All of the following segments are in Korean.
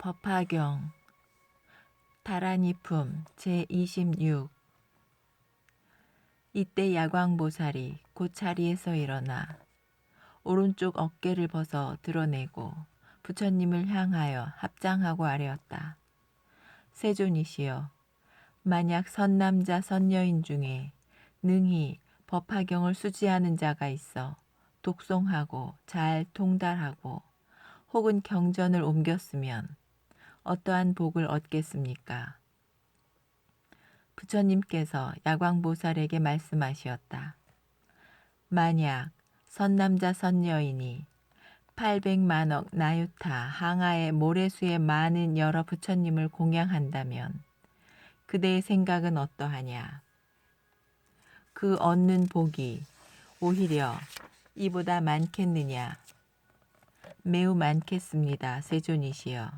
법화경 다란이품 제26. 이때 야광보살이 곧 자리에서 일어나 오른쪽 어깨를 벗어 드러내고 부처님을 향하여 합장하고 아뢰었다. 세존이시여, 만약 선남자 선여인 중에 능히 법화경을 수지하는 자가 있어 독송하고 잘 통달하고 혹은 경전을 옮겼으면 어떠한 복을 얻겠습니까? 부처님께서 야광보살에게 말씀하시었다. 만약 선남자 선여인이 800만억 나유타 항아의 모래수의 많은 여러 부처님을 공양한다면 그대의 생각은 어떠하냐? 그 얻는 복이 오히려 이보다 많겠느냐? 매우 많겠습니다. 세존이시여.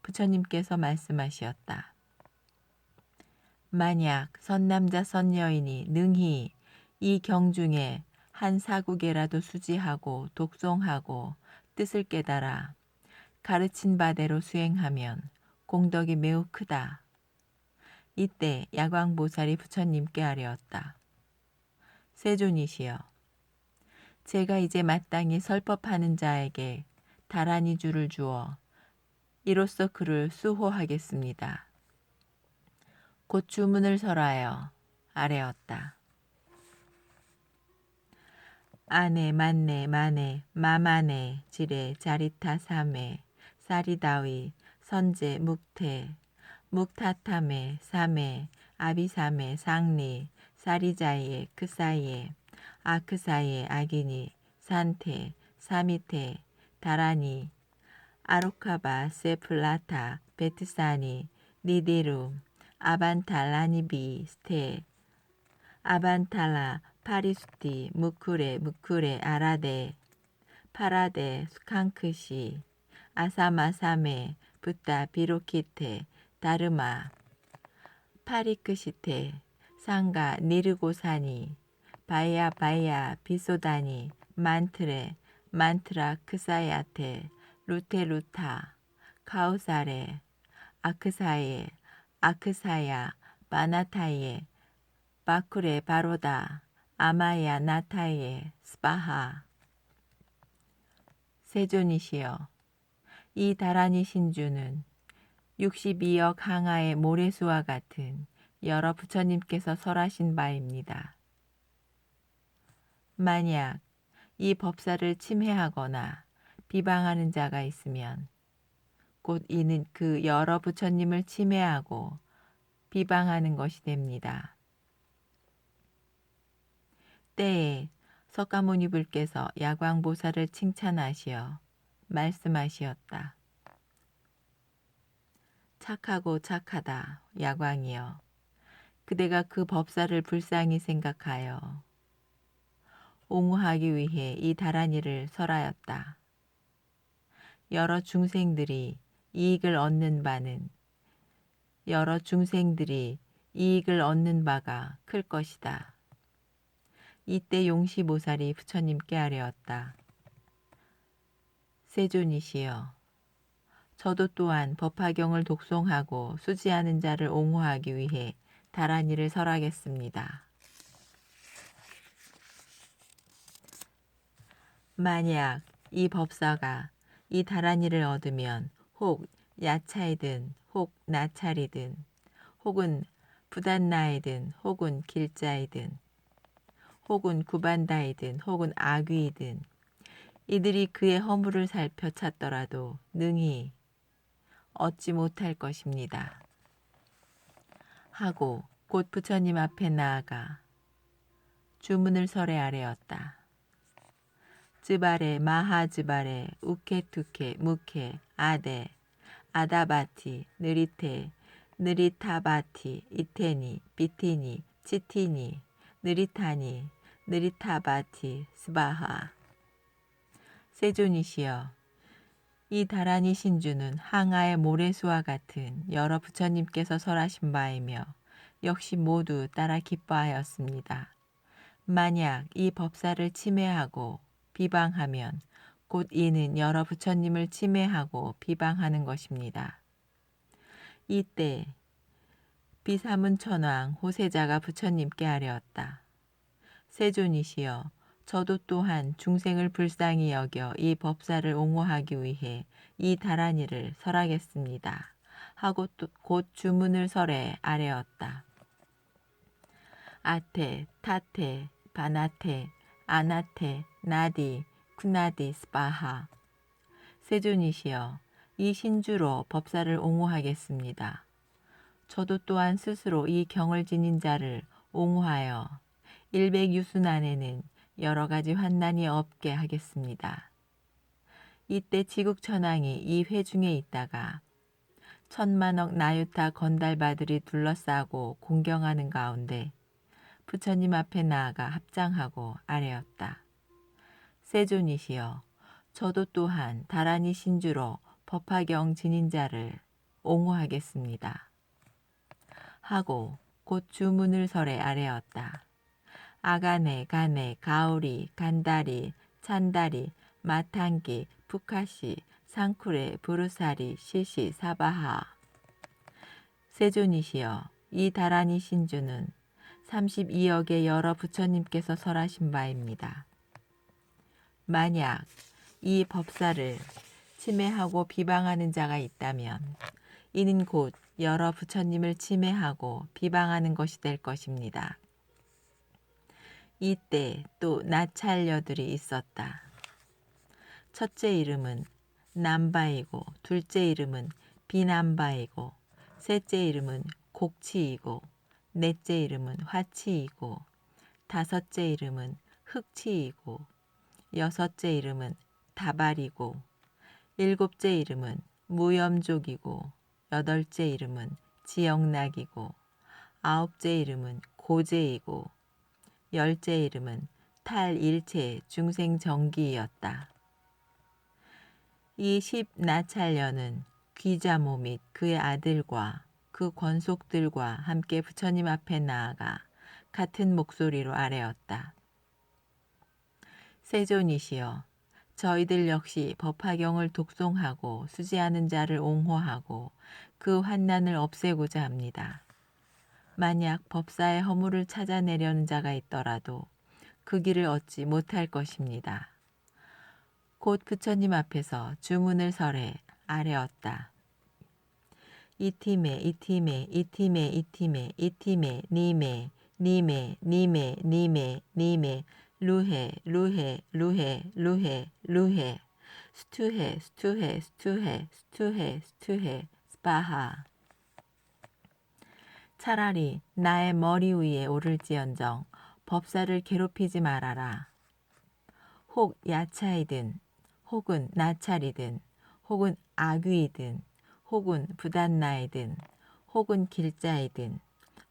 부처님께서 말씀하시었다. 만약 선남자 선여인이 능히 이 경중에 한 사국에라도 수지하고 독송하고 뜻을 깨달아 가르친 바대로 수행하면 공덕이 매우 크다. 이때 야광보살이 부처님께 아뢰었다. 세존이시여, 제가 이제 마땅히 설법하는 자에게 다란이 줄을 주어 이로써 그를 수호하겠습니다. 곧 주문을 설하여 아뢰었다. 아네 만네 마네 마마네 지레 자리타 사메 사리다위 선제 묵테 묵타타메 사메 아비사메 상리 사리자예 크사예 아크사예 아기니 산테 사미테 다라니 아로카바 세플라타 베트사니 니디루 아반탈라니비 스테 아반탈라 파리수티 무쿠레 아라데 파라데 스칸크시 아사마사메 붓다 비로키테 다르마 파리크시테 상가 니르고사니 바야 비소다니 만트라 크사야테 루테루타 카우사레 아크사예 아크사야 바나타예 바쿠레 바로다 아마야 나타예 스바하. 세존이시여, 이 다란이 신주는 62억 항아의 모래수와 같은 여러 부처님께서 설하신 바입니다. 만약 이 법사를 침해하거나 비방하는 자가 있으면 곧 이는 그 여러 부처님을 침해하고 비방하는 것이 됩니다. 때에 석가모니불께서 야광보살을 칭찬하시어 말씀하시었다. 착하고 착하다, 야광이여. 그대가 그 법사를 불쌍히 생각하여 옹호하기 위해 이 다란이를 설하였다. 여러 중생들이 이익을 얻는 바가 클 것이다. 이때 용시보살이 부처님께 아뢰었다. 세존이시여, 저도 또한 법화경을 독송하고 수지하는 자를 옹호하기 위해 다란이를 설하겠습니다. 만약 이 법사가 이 다란이를 얻으면 혹 야차이든 혹 나찰이든 혹은 부단나이든 혹은 길자이든 혹은 구반다이든 혹은 악귀이든 이들이 그의 허물을 살펴 찾더라도 능히 얻지 못할 것입니다. 하고 곧 부처님 앞에 나아가 주문을 설해 아뢰었다. 즈바레 마하즈바레 우케투케 무케 아데 아다바티 느리테 느리타바티 이테니 비티니 치티니 느리타니 느리타바티 스바하. 세존이시여, 이 다란이 신주는 항아의 모래수와 같은 여러 부처님께서 설하신 바이며 역시 모두 따라 기뻐하였습니다. 만약 이 법사를 침해하고 비방하면 곧 이는 여러 부처님을 침해하고 비방하는 것입니다. 이때 비사문천왕 호세자가 부처님께 아뢰었다. 세존이시여, 저도 또한 중생을 불쌍히 여겨 이 법사를 옹호하기 위해 이 다라니를 설하겠습니다. 하고 곧 주문을 설해 아뢰었다. 아테, 타테, 바나테, 아나테, 나디, 쿠나디, 스파하. 세존이시여, 이 신주로 법사를 옹호하겠습니다. 저도 또한 스스로 이 경을 지닌 자를 옹호하여 일백유순 안에는 여러 가지 환난이 없게 하겠습니다. 이때 지국천왕이 이 회중에 있다가 천만억 나유타 건달바들이 둘러싸고 공경하는 가운데 부처님 앞에 나아가 합장하고 아뢰었다. 세존이시여, 저도 또한 다라니 신주로 법화경 지닌자를 옹호하겠습니다. 하고 곧 주문을 설해 아뢰었다. 아가네, 가네, 가오리, 간다리, 찬다리, 마탕기, 푸카시, 상쿠레, 부르사리, 시시, 사바하. 세존이시여, 이 다라니 신주는 32억의 여러 부처님께서 설하신 바입니다. 만약 이 법사를 침해하고 비방하는 자가 있다면 이는 곧 여러 부처님을 침해하고 비방하는 것이 될 것입니다. 이때 또 나찰녀들이 있었다. 첫째 이름은 남바이고, 둘째 이름은 비남바이고, 셋째 이름은 곡치이고, 넷째 이름은 화치이고, 다섯째 이름은 흑치이고, 여섯째 이름은 다발이고, 일곱째 이름은 무염족이고, 여덟째 이름은 지역락이고, 아홉째 이름은 고제이고, 열째 이름은 탈일체 중생정기이었다. 이 10나찰녀는 귀자모 및 그의 아들과 그 권속들과 함께 부처님 앞에 나아가 같은 목소리로 아뢰었다. 세존이시여, 저희들 역시 법화경을 독송하고 수지하는 자를 옹호하고 그 환난을 없애고자 합니다. 만약 법사의 허물을 찾아내려는 자가 있더라도 그 길을 얻지 못할 것입니다. 곧 부처님 앞에서 주문을 설해 아뢰었다. 이티메, 이티메, 이티메, 이티메, 이티메, 니메, 니메, 니메, 니메, 니메, 루헤, 루헤, 루헤, 루헤, 루헤, 스투헤, 스투헤, 스투헤, 스투헤, 스투헤, 스파하. 차라리 나의 머리 위에 오를지언정 법사를 괴롭히지 말아라. 혹 야차이든 혹은 나찰이든 혹은 아귀이든 혹은 부단나이든 혹은 길자이든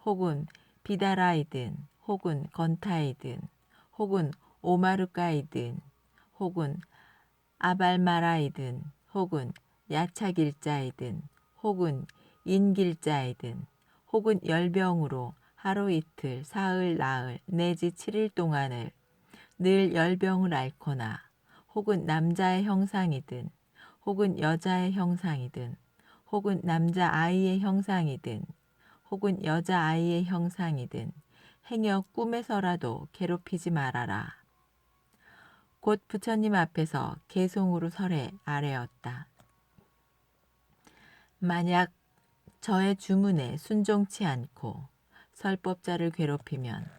혹은 비다라이든 혹은 건타이든 혹은 오마르가이든 혹은 아발마라이든 혹은 야차길자이든 혹은 인길자이든 혹은 열병으로 하루 이틀, 사흘, 나흘 내지 7일 동안을 늘 열병을 앓거나 혹은 남자의 형상이든 혹은 여자의 형상이든 혹은 남자아이의 형상이든 혹은 여자아이의 형상이든 행여 꿈에서라도 괴롭히지 말아라. 곧 부처님 앞에서 개송으로 설해 아뢰었다. 만약 저의 주문에 순종치 않고 설법자를 괴롭히면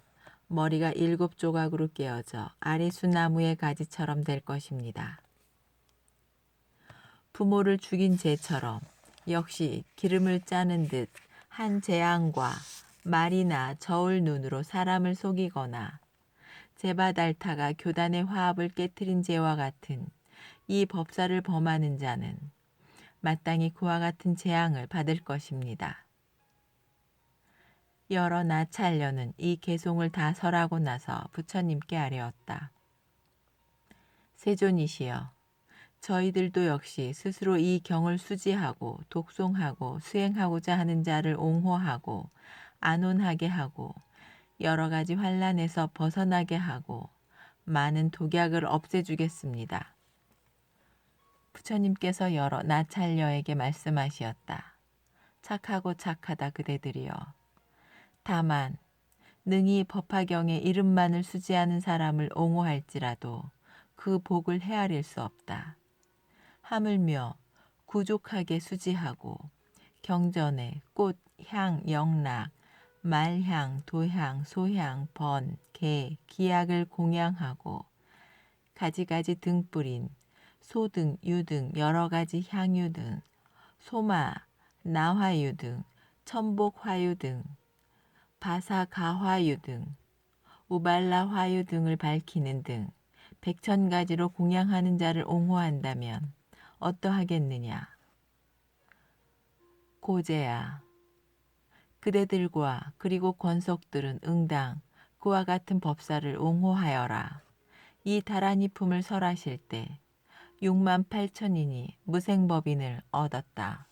머리가 7조각으로 깨어져 아리수나무의 가지처럼 될 것입니다. 부모를 죽인 죄처럼 역시 기름을 짜는 듯 한 재앙과 말이나 저울 눈으로 사람을 속이거나 제바달타가 교단의 화합을 깨트린 죄와 같은 이 법사를 범하는 자는 마땅히 그와 같은 재앙을 받을 것입니다. 여러 나찰녀는 이 개송을 다 설하고 나서 부처님께 아뢰었다. 세존이시여, 저희들도 역시 스스로 이 경을 수지하고 독송하고 수행하고자 하는 자를 옹호하고 안온하게 하고 여러 가지 환난에서 벗어나게 하고 많은 독약을 없애주겠습니다. 부처님께서 여러 나찰녀에게 말씀하시었다. 착하고 착하다 그대들이여. 다만 능히 법화경의 이름만을 수지하는 사람을 옹호할지라도 그 복을 헤아릴 수 없다. 하물며 구족하게 수지하고 경전에 꽃, 향, 영락, 말향, 도향, 소향, 번, 개, 기약을 공양하고 가지가지 등 뿌린 소등, 유등, 여러 가지 향유 등, 소마, 나화유 등, 천복화유 등, 바사가화유 등, 우발라화유 등을 밝히는 등 백천가지로 공양하는 자를 옹호한다면 어떠하겠느냐. 고재야. 그대들과 그리고 권속들은 응당 그와 같은 법사를 옹호하여라. 이 다란이품을 설하실 때 68,000인이 무생법인을 얻었다.